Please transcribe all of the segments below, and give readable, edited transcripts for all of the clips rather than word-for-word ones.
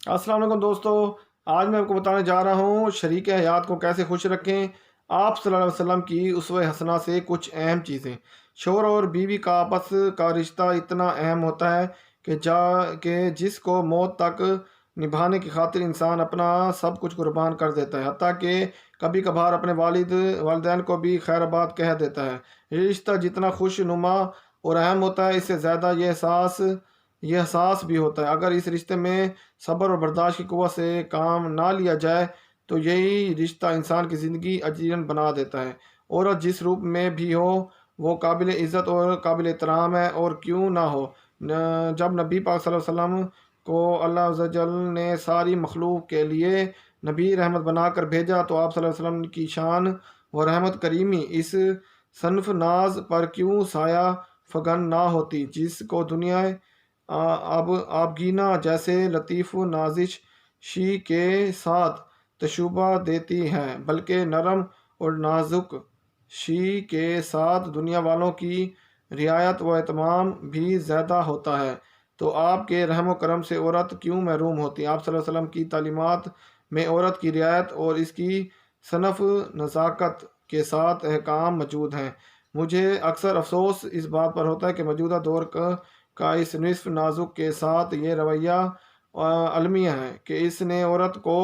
السلام علیکم دوستو، آج میں آپ کو بتانے جا رہا ہوں شریک حیات کو کیسے خوش رکھیں۔ آپ صلی اللہ علیہ وسلم کی اسوہ حسنہ سے کچھ اہم چیزیں۔ شوہر اور بیوی کا آپس کا رشتہ اتنا اہم ہوتا ہے کہ جس کو موت تک نبھانے کی خاطر انسان اپنا سب کچھ قربان کر دیتا ہے، حتیٰ کہ کبھی کبھار اپنے والدین کو بھی خیر آباد کہہ دیتا ہے۔ یہ رشتہ جتنا خوش نما اور اہم ہوتا ہے، اس سے زیادہ یہ احساس بھی ہوتا ہے۔ اگر اس رشتے میں صبر اور برداشت کی قوت سے کام نہ لیا جائے تو یہی رشتہ انسان کی زندگی اجیرن بنا دیتا ہے۔ عورت جس روپ میں بھی ہو وہ قابل عزت اور قابل احترام ہے، اور کیوں نہ ہو۔ جب نبی پاک صلی اللہ علیہ وسلم کو اللہ عز و جل نے ساری مخلوق کے لیے نبی رحمت بنا کر بھیجا تو آپ صلی اللہ علیہ وسلم کی شان و رحمت کریمی اس صنف ناز پر کیوں سایہ فگن نہ ہوتی، جس کو دنیا اب آبگینہ جیسے لطیف و نازش شی کے ساتھ تشبہ دیتی ہے، بلکہ نرم اور نازک شی کے ساتھ دنیا والوں کی رعایت و اہتمام بھی زیادہ ہوتا ہے۔ تو آپ کے رحم و کرم سے عورت کیوں محروم ہوتی؟ آپ صلی اللہ علیہ وسلم کی تعلیمات میں عورت کی رعایت اور اس کی صنف نزاکت کے ساتھ احکام موجود ہیں۔ مجھے اکثر افسوس اس بات پر ہوتا ہے کہ موجودہ دور کا اس نصف نازک کے ساتھ یہ رویہ المیہ ہے کہ اس نے عورت کو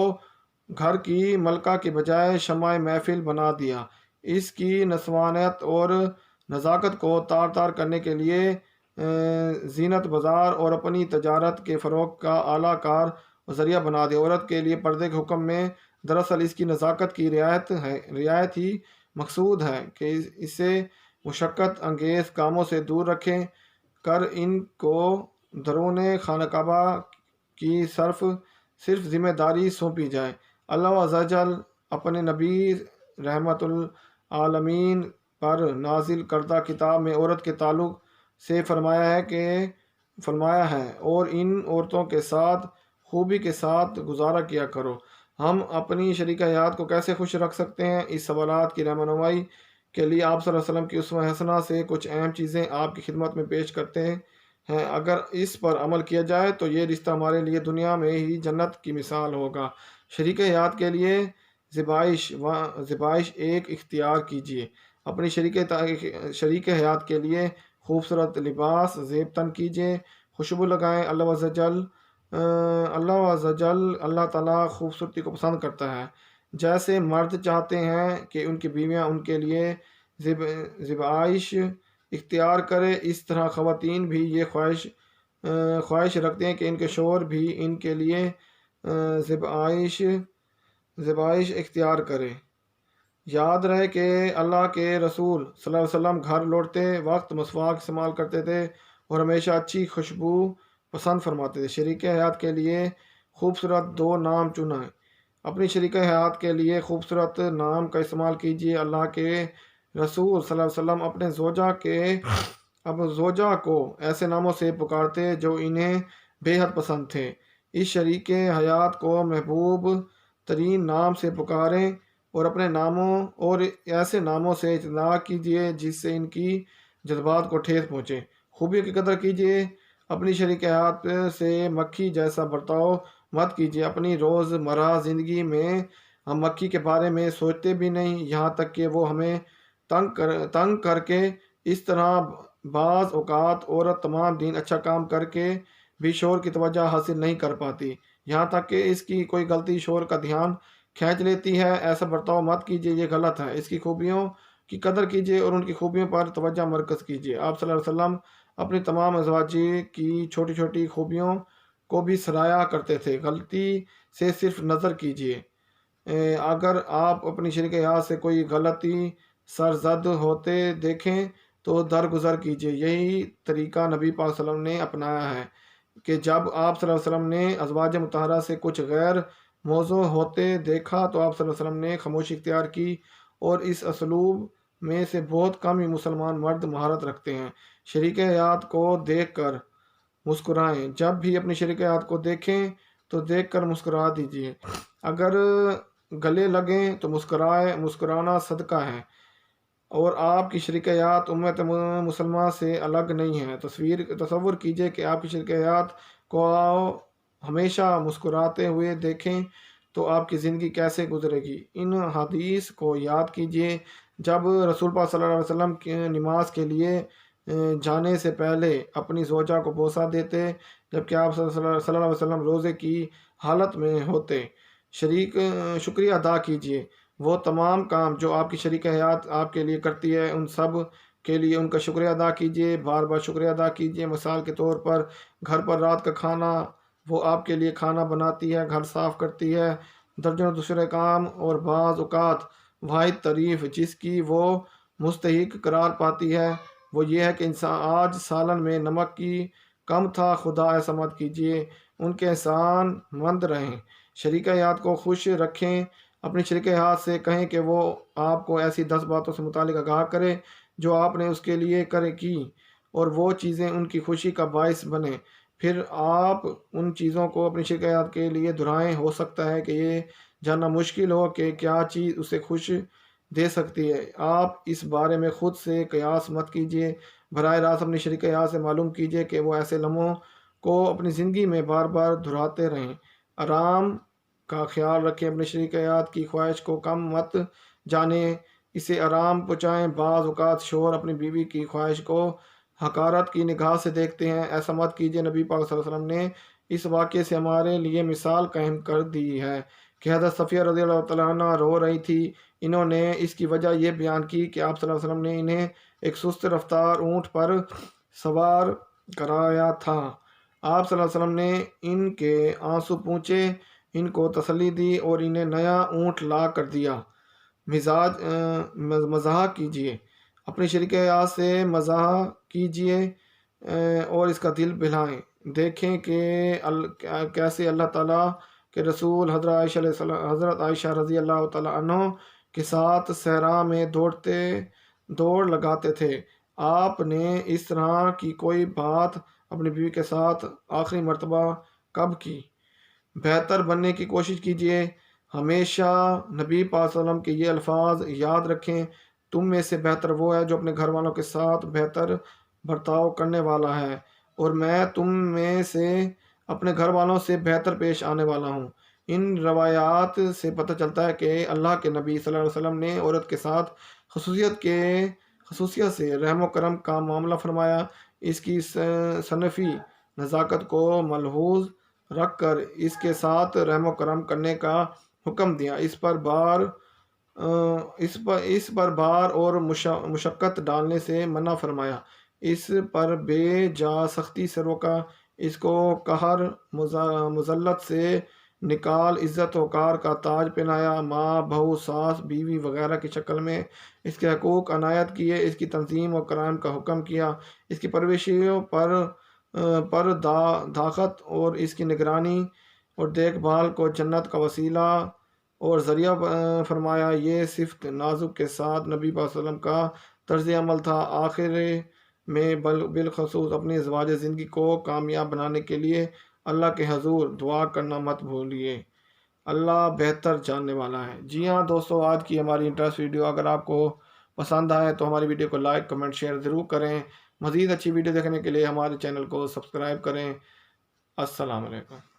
گھر کی ملکہ کے بجائے شمع محفل بنا دیا۔ اس کی نسوانیت اور نزاکت کو تار تار کرنے کے لیے زینت بازار اور اپنی تجارت کے فروغ کا اعلیٰ کار ذریعہ بنا دیا۔ عورت کے لیے پردے کے حکم میں دراصل اس کی نزاکت کی رعایت ہی مقصود ہے کہ اسے مشقت انگیز کاموں سے دور رکھیں کر ان کو درون خانہ کعبہ کی صرف ذمہ داری سونپی جائے۔ اللہ عز و جل اپنے نبی رحمت العالمین پر نازل کردہ کتاب میں عورت کے تعلق سے فرمایا ہے اور ان عورتوں کے ساتھ خوبی کے ساتھ گزارا کیا کرو۔ ہم اپنی شریک حیات کو کیسے خوش رکھ سکتے ہیں؟ اس سوالات کی رہنمائی کے لیے آپ صلی اللہ علیہ وسلم کی اسوہ حسنہ سے کچھ اہم چیزیں آپ کی خدمت میں پیش کرتے ہیں۔ اگر اس پر عمل کیا جائے تو یہ رشتہ ہمارے لیے دنیا میں ہی جنت کی مثال ہوگا۔ شریک حیات کے لیے ذبائش ایک اختیار کیجیے۔ اپنی شریک حیات کے لیے خوبصورت لباس زیب تن کیجیے، خوشبو لگائیں۔ اللہ تعالیٰ خوبصورتی کو پسند کرتا ہے۔ جیسے مرد چاہتے ہیں کہ ان کی بیویاں ان کے لیے ذبائش اختیار کرے، اس طرح خواتین بھی یہ خواہش رکھتے ہیں کہ ان کے شوہر بھی ان کے لیے ذبائش اختیار کرے۔ یاد رہے کہ اللہ کے رسول صلی اللہ علیہ وسلم گھر لوٹتے وقت مسواک استعمال کرتے تھے اور ہمیشہ اچھی خوشبو پسند فرماتے تھے۔ شریک حیات کے لیے خوبصورت دو نام چنیں۔ اپنی شریک حیات کے لیے خوبصورت نام کا استعمال کیجیے۔ اللہ کے رسول صلی اللہ علیہ وسلم اپنے زوجہ کو ایسے ناموں سے پکارتے جو انہیں بے حد پسند تھے۔ اس شریک حیات کو محبوب ترین نام سے پکاریں اور اپنے ناموں اور ایسے ناموں سے اجتناب کیجیے جس سے ان کی جذبات کو ٹھیس پہنچے۔ خوبیوں کی قدر کیجیے۔ اپنی شریک حیات سے مکھی جیسا برتاؤ مت کیجیے۔ اپنی روز مرہ زندگی میں ہم مکھی کے بارے میں سوچتے بھی نہیں، یہاں تک کہ وہ ہمیں تنگ کر کے۔ اس طرح بعض اوقات عورت تمام دن اچھا کام کر کے بھی شوہر کی توجہ حاصل نہیں کر پاتی، یہاں تک کہ اس کی کوئی غلطی شوہر کا دھیان کھینچ لیتی ہے۔ ایسا برتاؤ مت کیجیے، یہ غلط ہے۔ اس کی خوبیوں کی قدر کیجیے اور ان کی خوبیوں پر توجہ مرکز کیجیے۔ آپ صلی اللہ علیہ وسلم اپنی تمام ازواج کی چھوٹی چھوٹی خوبیوں کو بھی سراہا کرتے تھے۔ غلطی سے صرف نظر کیجیے۔ اگر آپ اپنی شریک حیات سے کوئی غلطی سرزد ہوتے دیکھیں تو درگزر کیجیے۔ یہی طریقہ نبی پاک صلی اللہ علیہ وسلم نے اپنایا ہے کہ جب آپ صلی اللہ علیہ وسلم نے ازواج مطہرہ سے کچھ غیر موزوں ہوتے دیکھا تو آپ صلی اللہ علیہ وسلم نے خاموشی اختیار کی، اور اس اسلوب میں سے بہت کم ہی مسلمان مرد مہارت رکھتے ہیں۔ شریک حیات کو دیکھ کر مسکرائیں۔ جب بھی اپنی شریک حیات کو دیکھیں تو دیکھ کر مسکرا دیجیے۔ اگر گلے لگیں تو مسکرانا صدقہ ہے، اور آپ کی شریک حیات امت مسلمہ سے الگ نہیں ہے۔ تصور کیجیے کہ آپ کی شریک حیات کو ہمیشہ مسکراتے ہوئے دیکھیں تو آپ کی زندگی کیسے گزرے گی۔ ان حدیث کو یاد کیجئے جب رسول پاک صلی اللہ علیہ وسلم کی نماز کے لیے جانے سے پہلے اپنی زوجہ کو بوسہ دیتے، جبکہ آپ صلی اللہ علیہ وسلم روزے کی حالت میں ہوتے۔ شکریہ ادا کیجئے، وہ تمام کام جو آپ کی شریک حیات آپ کے لیے کرتی ہے ان سب کے لیے ان کا شکریہ ادا کیجئے، بار بار شکریہ ادا کیجئے۔ مثال کے طور پر گھر پر رات کا کھانا وہ آپ کے لیے کھانا بناتی ہے، گھر صاف کرتی ہے، درجنوں دوسرے کام، اور بعض اوقات واحد تعریف جس کی وہ مستحق قرار پاتی ہے وہ یہ ہے کہ انسان آج سالن میں نمک کی کم تھا، خدا ایسا مت کیجیے۔ ان کے احسان مند رہیں، شریک حیات کو خوش رکھیں۔ اپنی شریک حیات سے کہیں کہ وہ آپ کو ایسی 10 باتوں سے متعلق آگاہ کرے جو آپ نے اس کے لیے کی اور وہ چیزیں ان کی خوشی کا باعث بنیں۔ پھر آپ ان چیزوں کو اپنی شریک حیات کے لیے دہرائیں۔ ہو سکتا ہے کہ یہ جاننا مشکل ہو کہ کیا چیز اسے خوش دے سکتی ہے۔ آپ اس بارے میں خود سے قیاس مت کیجیے، براہ راست اپنی شریک حیات سے معلوم کیجیے کہ وہ ایسے لمحوں کو اپنی زندگی میں بار بار دہراتے رہیں۔ آرام کا خیال رکھیں، اپنی شریک حیات کی خواہش کو کم مت جانیں، اسے آرام پہنچائیں۔ بعض اوقات شوہر اپنی بیوی کی خواہش کو حقارت کی نگاہ سے دیکھتے ہیں، ایسا مت کیجیے۔ نبی پاک صلی اللہ علیہ وسلم نے اس واقعے سے ہمارے لیے مثال قائم کر دی ہے کہ حضرت صفیہ رضی اللہ تعالیٰ عنہ رو رہی تھی۔ انہوں نے اس کی وجہ یہ بیان کی کہ آپ صلی اللہ علیہ وسلم نے انہیں ایک سست رفتار اونٹ پر سوار کرایا تھا۔ آپ صلی اللہ علیہ وسلم نے ان کے آنسو پونچھے، ان کو تسلی دی اور انہیں نیا اونٹ لا کر دیا۔ مزاح کیجیے، اپنی شریک حیات سے مزاح کیجیے اور اس کا دل بہلائیں۔ دیکھیں کہ کیسے اللہ تعالیٰ کے رسول حضرت عائشہ رضی اللہ تعالیٰ عنہ کے ساتھ صحرا میں دوڑ لگاتے تھے۔ آپ نے اس طرح کی کوئی بات اپنی بیوی کے ساتھ آخری مرتبہ کب کی؟ بہتر بننے کی کوشش کیجیے۔ ہمیشہ نبی پاک صلی اللہ علیہ وسلم کے یہ الفاظ یاد رکھیں، تم میں سے بہتر وہ ہے جو اپنے گھر والوں کے ساتھ بہتر برتاؤ کرنے والا ہے، اور میں تم میں سے اپنے گھر والوں سے بہتر پیش آنے والا ہوں۔ ان روایات سے پتہ چلتا ہے کہ اللہ کے نبی صلی اللہ علیہ وسلم نے عورت کے ساتھ خصوصیت سے رحم و کرم کا معاملہ فرمایا، اس کی صنفی نزاکت کو ملحوظ رکھ کر اس کے ساتھ رحم و کرم کرنے کا حکم دیا، اس پر بار اور مشقت ڈالنے سے منع فرمایا، اس پر بے جا سختی سے روکا، اس کو قہر مذلت سے نکال عزت وقار کا تاج پہنایا، ماں، بہو، ساس، بیوی وغیرہ کی شکل میں اس کے حقوق عنایت کیے، اس کی تنظیم و قیام کا حکم کیا، اس کی پرورشوں پر داخت اور اس کی نگرانی اور دیکھ بھال کو جنت کا وسیلہ اور ذریعہ فرمایا۔ یہ صفت نازک کے ساتھ نبی صلی اللہ علیہ وسلم کا طرز عمل تھا۔ آخر میں بالخصوص اپنی ازواج زندگی کو کامیاب بنانے کے لیے اللہ کے حضور دعا کرنا مت بھولیے، اللہ بہتر جاننے والا ہے۔ جی ہاں دوستو، آج کی ہماری انٹرسٹ ویڈیو اگر آپ کو پسند آئے تو ہماری ویڈیو کو لائک، کمنٹ، شیئر ضرور کریں۔ مزید اچھی ویڈیو دیکھنے کے لیے ہمارے چینل کو سبسکرائب کریں۔ السلام علیکم۔